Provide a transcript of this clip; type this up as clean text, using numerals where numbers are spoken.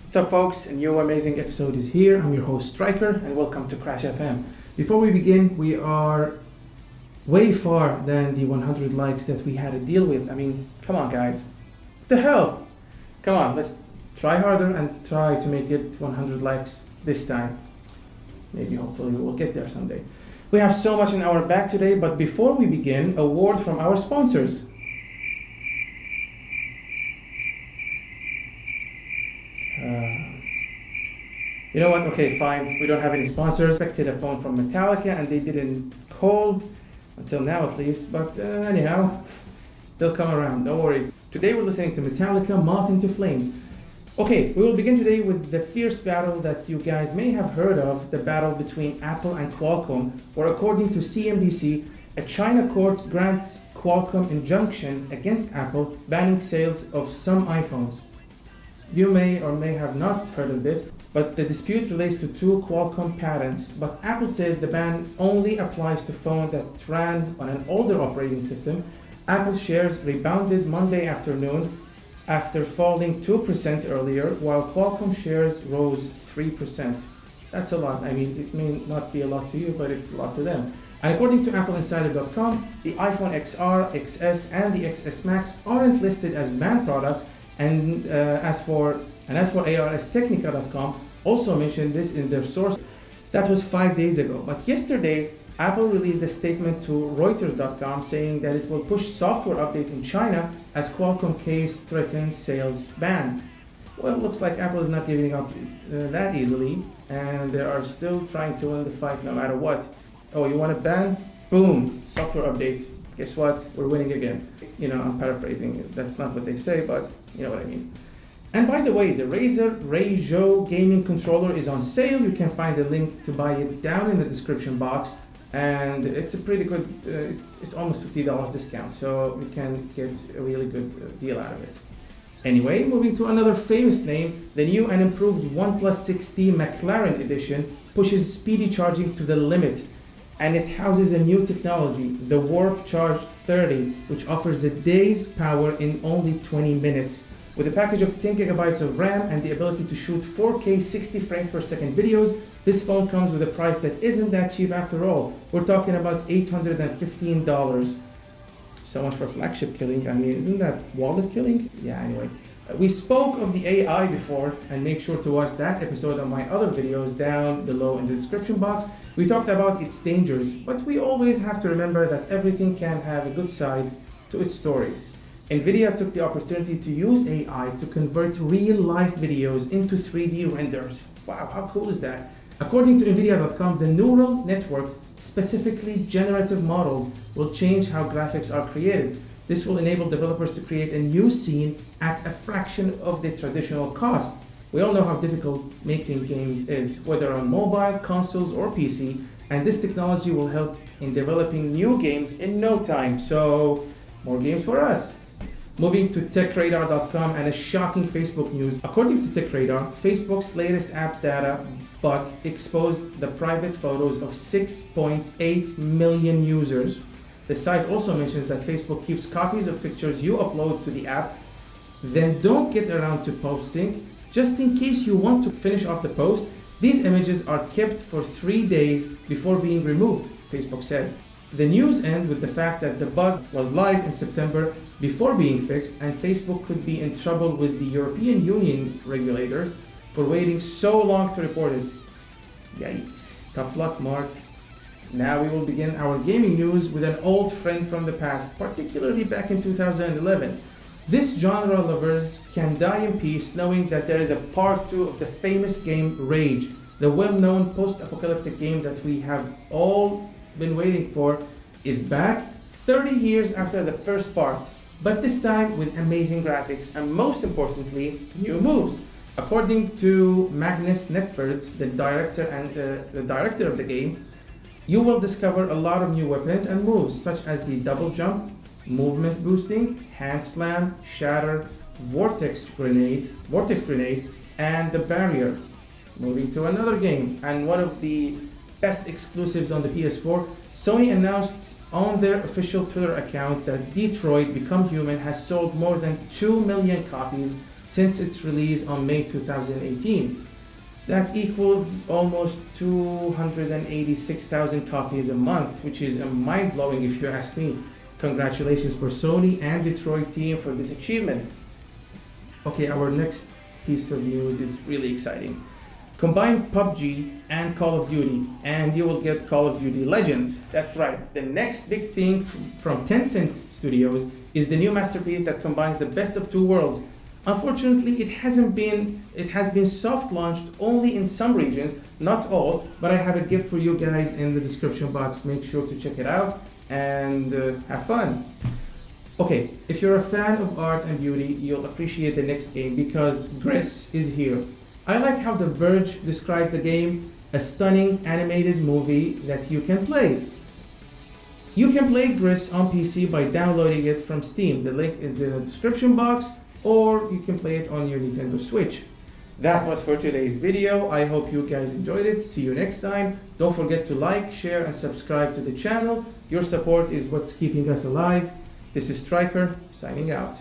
What's up, folks? A new amazing episode is here. I'm your host, Striker, and welcome to Crash FM. Before we begin, we are way far than the 100 likes that we had to deal with. I mean, come on, guys. What the hell? Come on, let's try harder and try to make it 100 likes this time. Maybe, hopefully, we will get there someday. We have so much in our bag today, but before we begin, a word from our sponsors. You know what? Okay, fine. We don't have any sponsors. I expected a phone from Metallica and they didn't call until now at least. But anyhow, they'll come around. No worries. Today we're listening to Metallica, Moth into Flames. Okay, we will begin today with the fierce battle that you guys may have heard of, the battle between Apple and Qualcomm, where according to CNBC, a China court grants Qualcomm injunction against Apple, banning sales of some iPhones. You may or may have not heard of this, but the dispute relates to two Qualcomm patents, but Apple says the ban only applies to phones that ran on an older operating system. Apple shares rebounded Monday afternoon after falling 2% earlier, while Qualcomm shares rose 3%. That's a lot. I mean, it may not be a lot to you, but it's a lot to them. And according to AppleInsider.com, the iPhone XR, XS, and the XS Max aren't listed as banned products. And as for ARSTechnica.com, also mentioned this in their source. That was 5 days ago. But yesterday, Apple released a statement to Reuters.com saying that it will push software update in China as Qualcomm case threatens sales ban. Well, it looks like Apple is not giving up that easily, and they are still trying to win the fight no matter what. Oh, you want a ban? Boom, software update. Guess what? We're winning again. You know, I'm paraphrasing. That's not what they say, but you know what I mean. And by the way, the Raiju Gaming Controller is on sale. You can find the link to buy it down in the description box. And it's a pretty good, it's almost $50 discount. So you can get a really good deal out of it. Anyway, moving to another famous name, the new and improved OnePlus 6T McLaren edition pushes speedy charging to the limit. And it houses a new technology, the Warp Charge 30, which offers a day's power in only 20 minutes. With a package of 10 gigabytes of RAM and the ability to shoot 4K 60 frames per second videos, this phone comes with a price that isn't that cheap after all. We're talking about $815. So much for flagship killing. I mean, isn't that wallet killing? Yeah, anyway. We spoke of the AI before, and make sure to watch that episode on my other videos down below in the description box. We talked about its dangers, but we always have to remember that everything can have a good side to its story. Nvidia took the opportunity to use AI to convert real-life videos into 3D renders. Wow, how cool is that? According to Nvidia.com, the neural network, specifically generative models, will change how graphics are created. This will enable developers to create a new scene at a fraction of the traditional cost. We all know how difficult making games is, whether on mobile, consoles, or PC, and this technology will help in developing new games in no time. So, more games for us. Moving to TechRadar.com and a shocking Facebook news. According to TechRadar, Facebook's latest app data bug exposed the private photos of 6.8 million users. The site also mentions that Facebook keeps copies of pictures you upload to the app, then don't get around to posting. Just in case you want to finish off the post, these images are kept for 3 days before being removed, Facebook says. The news ends with the fact that the bug was live in September before being fixed, and Facebook could be in trouble with the European Union regulators for waiting so long to report it. Yikes. Tough luck, Mark. Now we will begin our gaming news with an old friend from the past, particularly back in 2011. This genre lovers can die in peace knowing that there is a part 2 of the famous game Rage, the well-known post-apocalyptic game that we have all been waiting for, is back 30 years after the first part, but this time with amazing graphics and most importantly, new moves. According to Magnus Netflix, the director of the game, you will discover a lot of new weapons and moves such as the double jump, movement boosting, hand slam, shatter, vortex grenade, and the barrier. Moving to another game, and one of the best exclusives on the PS4, Sony announced on their official Twitter account that Detroit Become Human has sold more than 2 million copies since its release on May 2018. That equals almost 286,000 copies a month, which is mind-blowing if you ask me. Congratulations for Sony and Detroit team for this achievement. Okay, our next piece of news is really exciting. Combine PUBG and Call of Duty and you will get Call of Duty Legends. That's right. The next big thing from Tencent Studios is the new masterpiece that combines the best of two worlds. Unfortunately, it has been soft launched only in some regions, not all, but I have a gift for you guys in the description box. Make sure to check it out and have fun. Okay, if you're a fan of art and beauty, you'll appreciate the next game because Gris is here. I like how The Verge described the game, a stunning animated movie that you can play. You can play Gris on PC by downloading it from Steam. The link is in the description box, or you can play it on your Nintendo Switch. That was for today's video. I hope you guys enjoyed it. See you next time. Don't forget to like, share, and subscribe to the channel. Your support is what's keeping us alive. This is Striker, signing out.